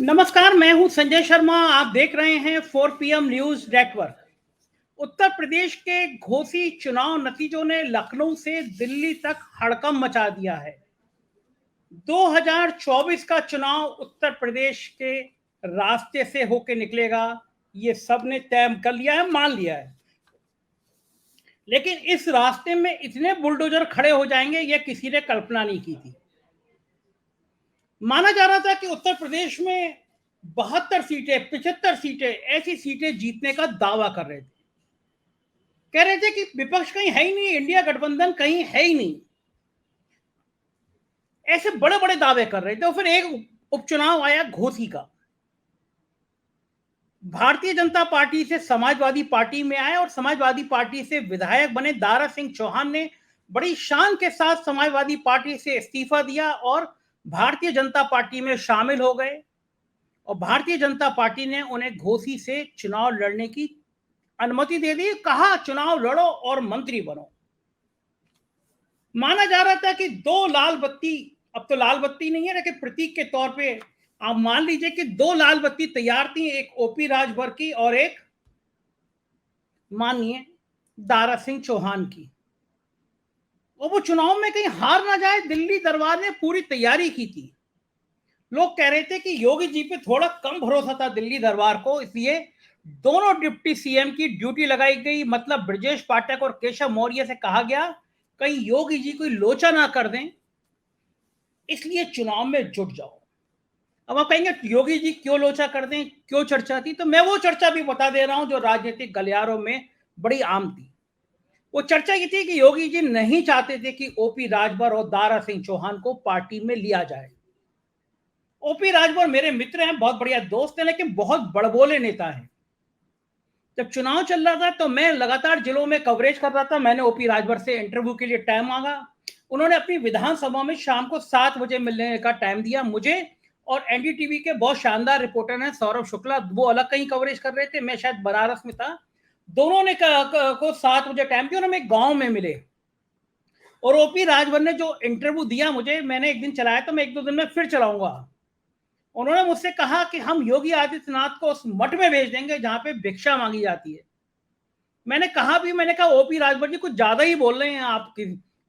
नमस्कार, मैं हूं संजय शर्मा। आप देख रहे हैं 4 PM news network. Uttar Pradesh के घोसी चुनाव नतीजों ने लखनऊ से दिल्ली तक हड़कंप मचा दिया है। 2024 का चुनाव उत्तर प्रदेश के रास्ते से होके निकलेगा, ये सबने तय कर लिया है, मान लिया है। लेकिन इस रास्ते में इतने बुलडोजर खड़े हो जाएंगे, यह किसी ने कल्पना नहीं की थी। माना जा रहा था कि उत्तर प्रदेश में 72 सीटें, 75 सीटें, ऐसी सीटें जीतने का दावा कर रहे थे। कह रहे थे कि विपक्ष कहीं है ही नहीं, इंडिया गठबंधन कहीं है ही नहीं, ऐसे बड़े बड़े दावे कर रहे थे। और फिर एक उपचुनाव आया घोसी का। भारतीय जनता पार्टी से समाजवादी पार्टी में आए और समाजवादी पार्टी से विधायक बने दारा सिंह चौहान ने बड़ी शान के साथ समाजवादी पार्टी से इस्तीफा दिया और भारतीय जनता पार्टी में शामिल हो गए। और भारतीय जनता पार्टी ने उन्हें घोसी से चुनाव लड़ने की अनुमति दे दी। कहा चुनाव लड़ो और मंत्री बनो। माना जा रहा था कि दो लाल बत्ती, अब तो लाल बत्ती नहीं है लेकिन प्रतीक के तौर पे आप मान लीजिए कि दो लाल बत्ती तैयार थी, एक ओपी राजभर की और एक माननीय दारा सिंह चौहान की। और वो चुनाव में कहीं हार ना जाए, दिल्ली दरबार ने पूरी तैयारी की थी। लोग कह रहे थे कि योगी जी पे थोड़ा कम भरोसा था दिल्ली दरबार को, इसलिए दोनों डिप्टी सीएम की ड्यूटी लगाई गई। मतलब ब्रजेश पाठक और केशव मौर्य से कहा गया कहीं योगी जी कोई लोचा ना कर दें, इसलिए चुनाव में जुट जाओ। अब आप कहेंगे योगी जी क्यों लोचा कर दें, क्यों चर्चा थी, तो मैं वो चर्चा भी बता दे रहा हूं जो राजनीतिक गलियारों में बड़ी आम थी। वो चर्चा ये थी कि योगी जी नहीं चाहते थे कि ओपी राजभर और दारा सिंह चौहान को पार्टी में लिया जाए। ओपी राजभर मेरे मित्र हैं, बहुत बढ़िया दोस्त हैं, लेकिन बहुत बड़बोले नेता हैं। जब चुनाव चल रहा था तो मैं लगातार जिलों में कवरेज कर रहा था। मैंने ओपी राजभर से इंटरव्यू के लिए टाइम मांगा। उन्होंने अपनी विधानसभा में शाम को 7 बजे मिलने का टाइम दिया मुझे, और एनडीटीवी के बहुत शानदार रिपोर्टर हैं सौरभ शुक्ला, वो अलग कहीं कवरेज कर रहे थे, मैं शायद बनारस में था। दोनों ने को 7 बजे टाइम दिया, उन्होंने गांव में मिले। और ओपी राजभर ने जो इंटरव्यू दिया मुझे, मैंने एक दिन चलाया, तो मैं 1-2 दिन में फिर चलाऊंगा। उन्होंने मुझसे कहा कि हम योगी आदित्यनाथ को उस मठ में भेज देंगे जहां पे भिक्षा मांगी जाती है। मैंने कहा ओपी राजभर जी कुछ ज्यादा ही बोल रहे हैं आप,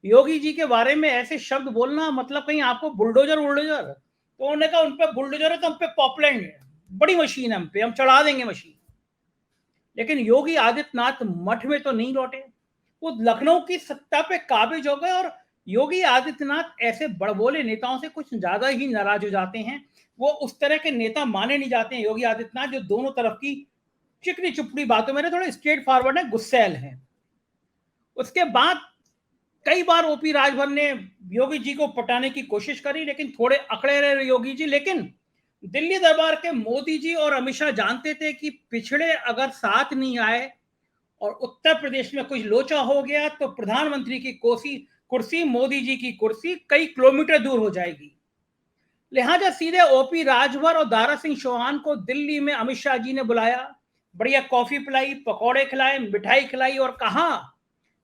योगी जी के बारे में ऐसे शब्द बोलना, मतलब कहीं आपको बुलडोजर बुलडोजर। तो उन्होंने कहा उन पे बुलडोजर है तो हम पे पॉपलैंड है, बड़ी मशीन है, हम पे हम चढ़ा देंगे मशीन। लेकिन योगी आदित्यनाथ मठ में तो नहीं लौटे, वो लखनऊ की सत्ता पे काबिज हो गए। और योगी आदित्यनाथ ऐसे बड़बोले नेताओं से कुछ ज्यादा ही नाराज हो जाते हैं। वो उस तरह के नेता माने नहीं जाते हैं योगी आदित्यनाथ, जो दोनों तरफ की चिकनी चुपड़ी बातों में थोड़े स्ट्रेट फॉरवर्ड है, गुस्सैल हैं। उसके बाद कई बार ओपी राजभर ने योगी जी को पटाने की कोशिश करी, लेकिन थोड़े अकड़े रहे योगी जी। लेकिन दिल्ली दरबार के मोदी जी और अमित शाह जानते थे कि पिछड़े अगर साथ नहीं आए और उत्तर प्रदेश में कुछ लोचा हो गया तो प्रधानमंत्री की कुर्सी, मोदी जी की कुर्सी कई किलोमीटर दूर हो जाएगी। लिहाजा सीधे ओपी राजभर और दारा सिंह चौहान को दिल्ली में अमित शाह जी ने बुलाया, बढ़िया कॉफी पिलाई, पकौड़े खिलाए, मिठाई खिलाई और कहा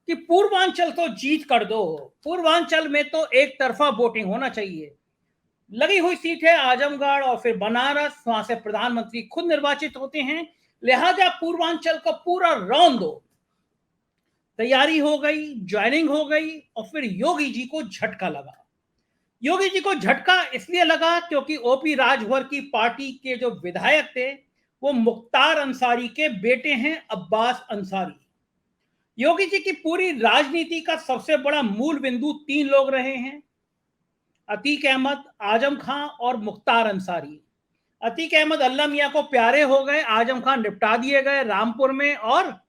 कि पूर्वांचल तो जीत कर दो, पूर्वांचल में तो एक तरफा वोटिंग होना चाहिए। लगी हुई सीट है आजमगढ़ और फिर बनारस, वहां से प्रधानमंत्री खुद निर्वाचित होते हैं, लिहाजा पूर्वांचल का पूरा रौंद दो। तैयारी हो गई, ज्वाइनिंग हो गई, और फिर योगी जी को झटका लगा। योगी जी को झटका इसलिए लगा क्योंकि ओपी राजभर की पार्टी के जो विधायक थे वो मुख्तार अंसारी के बेटे हैं, अब्बास अंसारी। योगी जी की पूरी राजनीति का सबसे बड़ा मूल बिंदु 3 लोग रहे हैं, अतीक अहमद, आजम खां और मुख्तार अंसारी। अतीक अहमद अल्लाह मियां को प्यारे हो गए, आजम खान निपटा दिए गए रामपुर में, और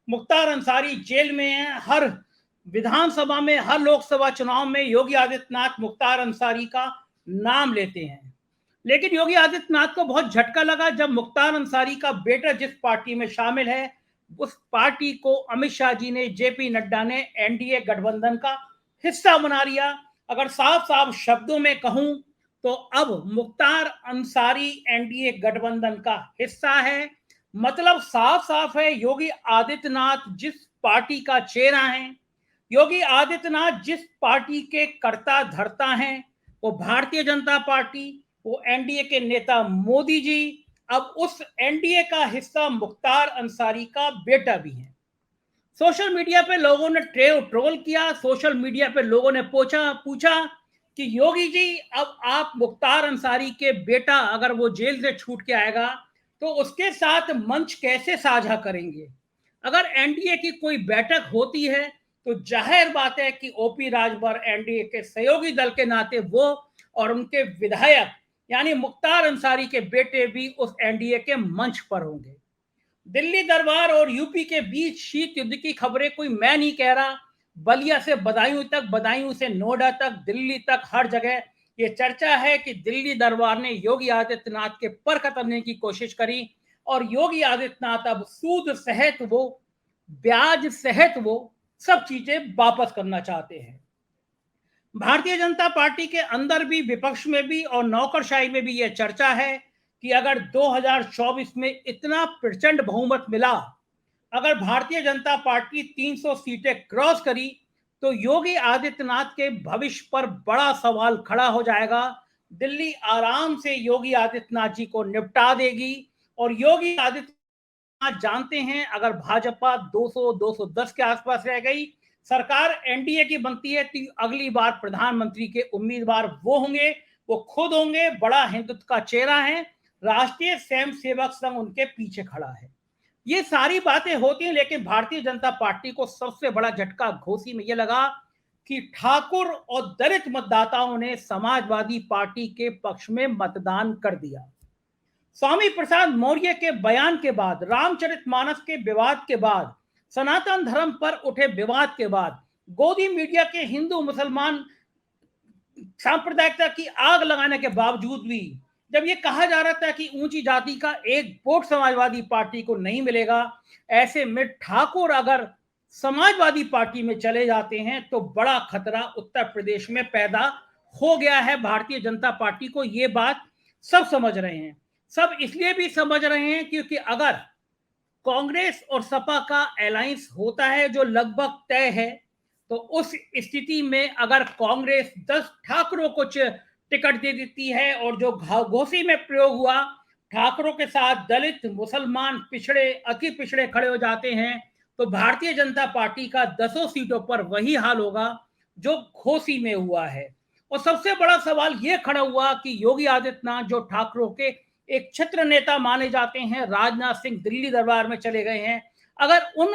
मुख्तार अंसारी जेल में है। हर विधानसभा में, हर लोकसभा चुनाव में योगी आदित्यनाथ मुख्तार अंसारी का नाम लेते हैं। लेकिन योगी आदित्यनाथ को बहुत झटका लगा जब मुख्तार अंसारी का बेटा जिस पार्टी में शामिल है, उस पार्टी को अमित शाह जी ने, जेपी नड्डा ने एनडीए गठबंधन का हिस्सा बना लिया। अगर साफ साफ शब्दों में कहूं तो अब मुख्तार अंसारी एनडीए गठबंधन का हिस्सा है। मतलब साफ साफ है, योगी आदित्यनाथ जिस पार्टी का चेहरा है, योगी आदित्यनाथ जिस पार्टी के कर्ता धर्ता हैं, वो भारतीय जनता पार्टी, वो एनडीए के नेता मोदी जी अब उस एनडीए का हिस्सा मुख्तार अंसारी का बेटा भी है। सोशल मीडिया पे लोगों ने ट्रोल किया, सोशल मीडिया पे लोगों ने पूछा पूछा कि योगी जी अब आप मुख्तार अंसारी के बेटा अगर वो जेल से छूट के आएगा तो उसके साथ मंच कैसे साझा करेंगे। अगर एनडीए की कोई बैठक होती है तो जाहिर बात है कि ओपी राजभर एनडीए के सहयोगी दल के नाते वो और उनके विधायक यानी मुख्तार अंसारी के बेटे भी उस एनडीए के मंच पर होंगे। दिल्ली दरबार और यूपी के बीच शीत युद्ध की खबरें कोई मैं नहीं कह रहा, बलिया से बदायूं तक, बदायूं से नोएडा तक, दिल्ली तक, हर जगह ये चर्चा है कि दिल्ली दरबार ने योगी आदित्यनाथ के पर कतरने की कोशिश करी और योगी आदित्यनाथ अब सूद सहित वो, ब्याज सहित वो सब चीजें वापस करना चाहते हैं। भारतीय जनता पार्टी के अंदर भी, विपक्ष में भी और नौकरशाही में भी यह चर्चा है कि अगर 2024 में इतना प्रचंड बहुमत मिला, अगर भारतीय जनता पार्टी 300 सीटें क्रॉस करी तो योगी आदित्यनाथ के भविष्य पर बड़ा सवाल खड़ा हो जाएगा। दिल्ली आराम से योगी आदित्यनाथ जी को निपटा देगी और योगी आदित्यनाथ जानते हैं अगर भाजपा 200-210 के आसपास रह गई, सरकार एनडीए की बनती है तो अगली बार प्रधानमंत्री के उम्मीदवार वो होंगे, वो खुद होंगे, बड़ा हिंदुत्व का चेहरा है, राष्ट्रीय स्वयं सेवक संघ उनके पीछे खड़ा है। ये सारी बातें होती हैं, लेकिन भारतीय जनता पार्टी को सबसे बड़ा झटका घोसी में यह लगा कि ठाकुर और दलित मतदाताओं ने समाजवादी पार्टी के पक्ष में मतदान कर दिया। स्वामी प्रसाद मौर्य के बयान के बाद, रामचरितमानस के विवाद के बाद, सनातन धर्म पर उठे विवाद के बाद, गोदी मीडिया के हिंदू मुसलमान सांप्रदायिकता की आग लगाने के बावजूद भी जब ये कहा जा रहा था कि ऊंची जाति का एक वोट समाजवादी पार्टी को नहीं मिलेगा, ऐसे में ठाकुर अगर समाजवादी पार्टी में चले जाते हैं तो बड़ा खतरा उत्तर प्रदेश में पैदा हो गया है। भारतीय जनता पार्टी को ये बात सब समझ रहे हैं। सब इसलिए भी समझ रहे हैं क्योंकि अगर कांग्रेस और सपा का अलायंस होता है जो लगभग तय है, तो उस स्थिति में अगर कांग्रेस 10 ठाकरों को टिकट दे देती है और जो घोसी में प्रयोग हुआ, ठाकरों के साथ दलित, मुसलमान, पिछड़े, अति पिछड़े खड़े हो जाते हैं, तो भारतीय जनता पार्टी का 10 सीटों पर वही हाल होगा जो घोसी में हुआ है। और सबसे बड़ा सवाल यह खड़ा हुआ कि योगी आदित्यनाथ जो ठाकरों के एक छत्र नेता माने जाते हैं, राजनाथ सिंह दिल्ली दरबार में चले गए हैं, अगर उन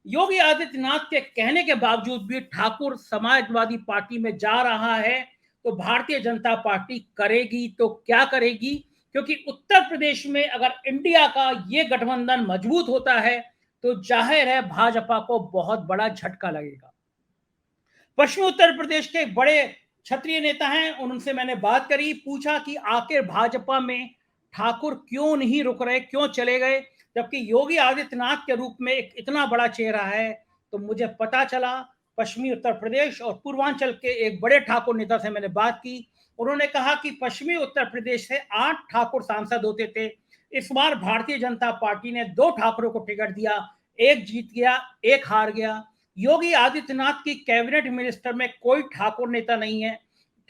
योगी आदित्यनाथ के कहने के बावजूद भी ठाकुर समाजवादी पार्टी में जा रहा है तो भारतीय जनता पार्टी करेगी तो क्या करेगी, क्योंकि उत्तर प्रदेश में अगर इंडिया का ये गठबंधन मजबूत होता है तो जाहिर है भाजपा को बहुत बड़ा झटका लगेगा। पश्चिमी उत्तर प्रदेश के बड़े क्षत्रिय नेता हैं, उनसे मैंने बात करी, पूछा कि आखिर भाजपा में ठाकुर क्यों नहीं रुक रहे, क्यों चले गए, जबकि योगी आदित्यनाथ के रूप में एक इतना बड़ा चेहरा है। तो मुझे पता चला, पश्चिमी उत्तर प्रदेश और पूर्वांचल के एक बड़े ठाकुर नेता से मैंने बात की, उन्होंने कहा कि पश्चिमी उत्तर प्रदेश से 8 ठाकुर सांसद होते थे, इस बार भारतीय जनता पार्टी ने 2 ठाकुरों को टिकट दिया, एक जीत गया, एक हार गया। योगी आदित्यनाथ की कैबिनेट मिनिस्टर में कोई ठाकुर नेता नहीं है।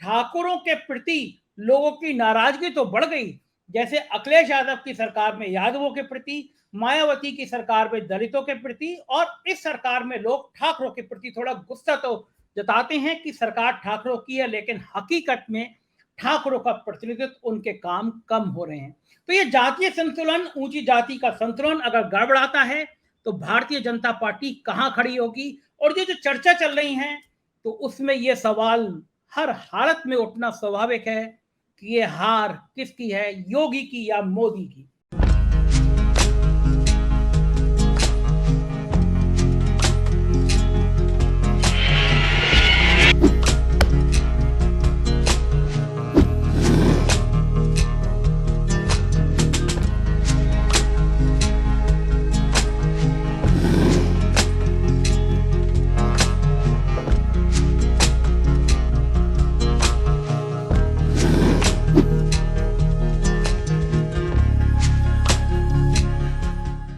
ठाकुरों के प्रति लोगों की नाराजगी तो बढ़ गई, जैसे अखिलेश यादव की सरकार में यादवों के प्रति, मायावती की सरकार में दलितों के प्रति, और इस सरकार में लोग ठाकरों के प्रति थोड़ा गुस्सा तो जताते हैं कि सरकार ठाकरों की है, लेकिन हकीकत में ठाकरों का प्रतिनिधित्व, उनके काम कम हो रहे हैं। तो ये जातीय संतुलन, ऊंची जाति का संतुलन अगर गड़बड़ाता है तो भारतीय जनता पार्टी कहां खड़ी होगी। और ये जो चर्चा चल रही है तो उसमें ये सवाल हर हालत में उठना स्वाभाविक है कि ये हार किसकी है, योगी की या मोदी की।